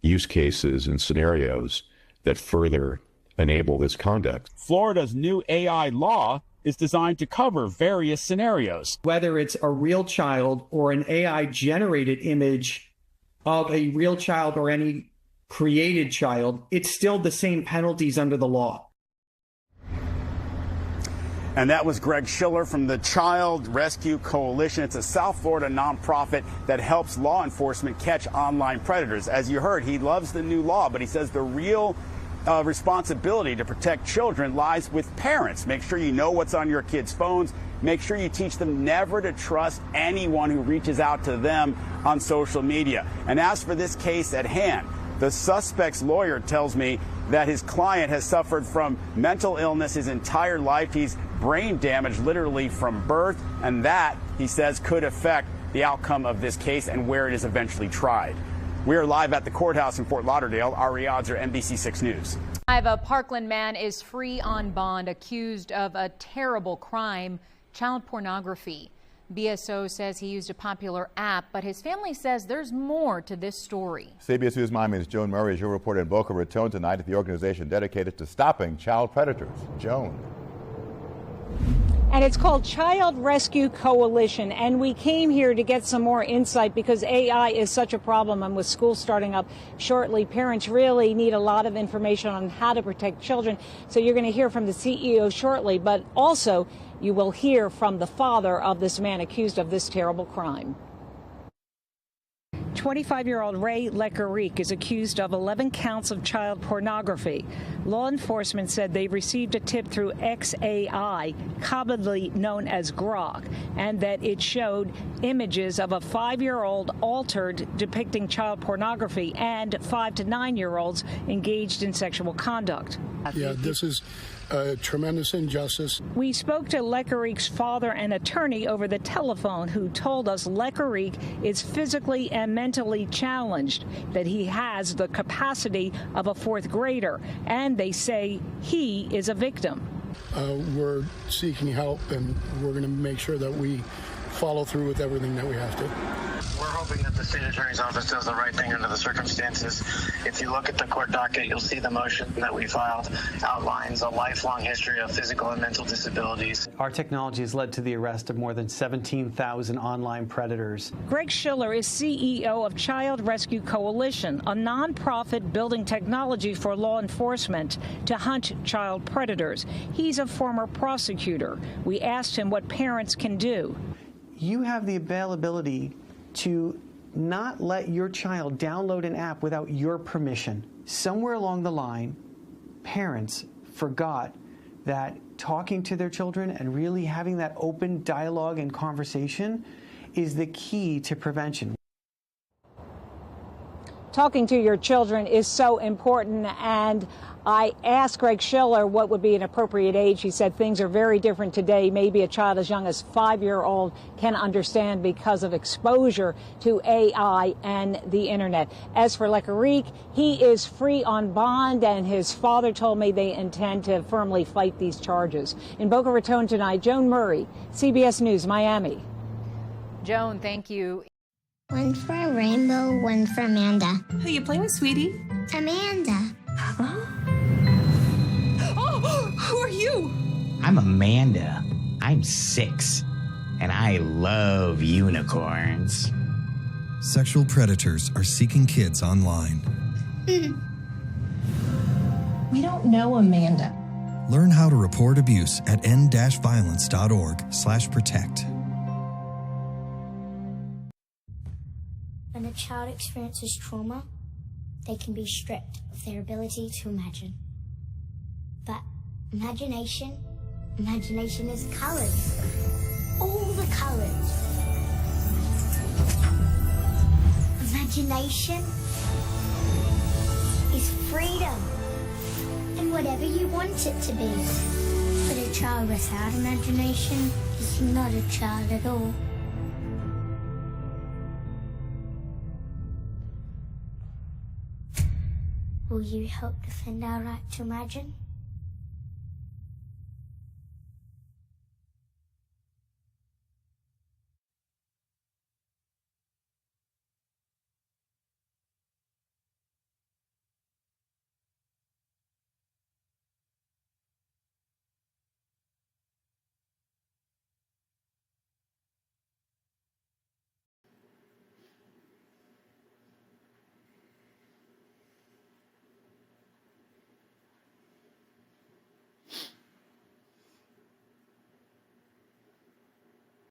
use cases and scenarios that further enable this conduct. Florida's new AI law is designed to cover various scenarios. Whether it's a real child or an AI-generated image of a real child or any created child, it's still the same penalties under the law. And that was Greg Schiller from the Child Rescue Coalition. It's a South Florida nonprofit that helps law enforcement catch online predators. As you heard, he loves the new law, but he says the real responsibility to protect children lies with parents. Make sure you know what's on your kids' phones. Make sure you teach them never to trust anyone who reaches out to them on social media. And as for this case at hand, the suspect's lawyer tells me that his client has suffered from mental illness his entire life. He's brain damaged literally from birth, and that, he says, could affect the outcome of this case and where it is eventually tried. We are live at the courthouse in Fort Lauderdale. Ari Odzer, NBC6 News. A Parkland man is free on bond, accused of a terrible crime, child pornography. BSO says he used a popular app, but his family says there's more to this story. CBS News Miami's Joan Murray is your reporter in Boca Raton tonight at the organization dedicated to stopping child predators. Joan. And it's called Child Rescue Coalition, and we came here to get some more insight because AI is such a problem, and with school starting up shortly, parents really need a lot of information on how to protect children. So you're going to hear from the CEO shortly, but also you will hear from the father of this man accused of this terrible crime. 25-year-old Ray Lecarique is accused of 11 counts of child pornography. Law enforcement said they received a tip through XAI, commonly known as Grok, and that it showed images of a 5-year-old altered depicting child pornography and 5 to 9-year-olds engaged in sexual conduct. Yeah, this is a tremendous injustice. We spoke to Lecarique's father and attorney over the telephone, who told us Lecarique is physically and mentally challenged, that he has the capacity of a 4th grader, and they say he is a victim. We're seeking help, and we're going to make sure that we follow through with everything that we have to. We're hoping that the state attorney's office does the right thing under the circumstances. If you look at the court docket, you'll see the motion that we filed outlines a lifelong history of physical and mental disabilities. Our technology has led to the arrest of more than 17,000 online predators. Greg Schiller is CEO of Child Rescue Coalition, a nonprofit building technology for law enforcement to hunt child predators. He's a former prosecutor. We asked him what parents can do. You have the availability to not let your child download an app without your permission. Somewhere along the line, parents forgot that talking to their children and really having that open dialogue and conversation is the key to prevention. Talking to your children is so important, and I asked Greg Schiller what would be an appropriate age. He said things are very different today. Maybe a child as young as 5-year-old can understand because of exposure to AI and the internet. As for Lecarique, he is free on bond, and his father told me they intend to firmly fight these charges. In Boca Raton tonight, Joan Murray, CBS News, Miami. Joan, thank you. One for a rainbow, one for Amanda. Who you playing with, sweetie? Amanda. Oh, who are you? I'm Amanda. I'm 6, and I love unicorns. Sexual predators are seeking kids online. We don't know Amanda. Learn how to report abuse at end-violence.org/protect. When a child experiences trauma, they can be stripped of their ability to imagine. But imagination is colors. All the colors. Imagination is freedom. And whatever you want it to be. But a child without imagination is not a child at all. Will you help defend our right to imagine?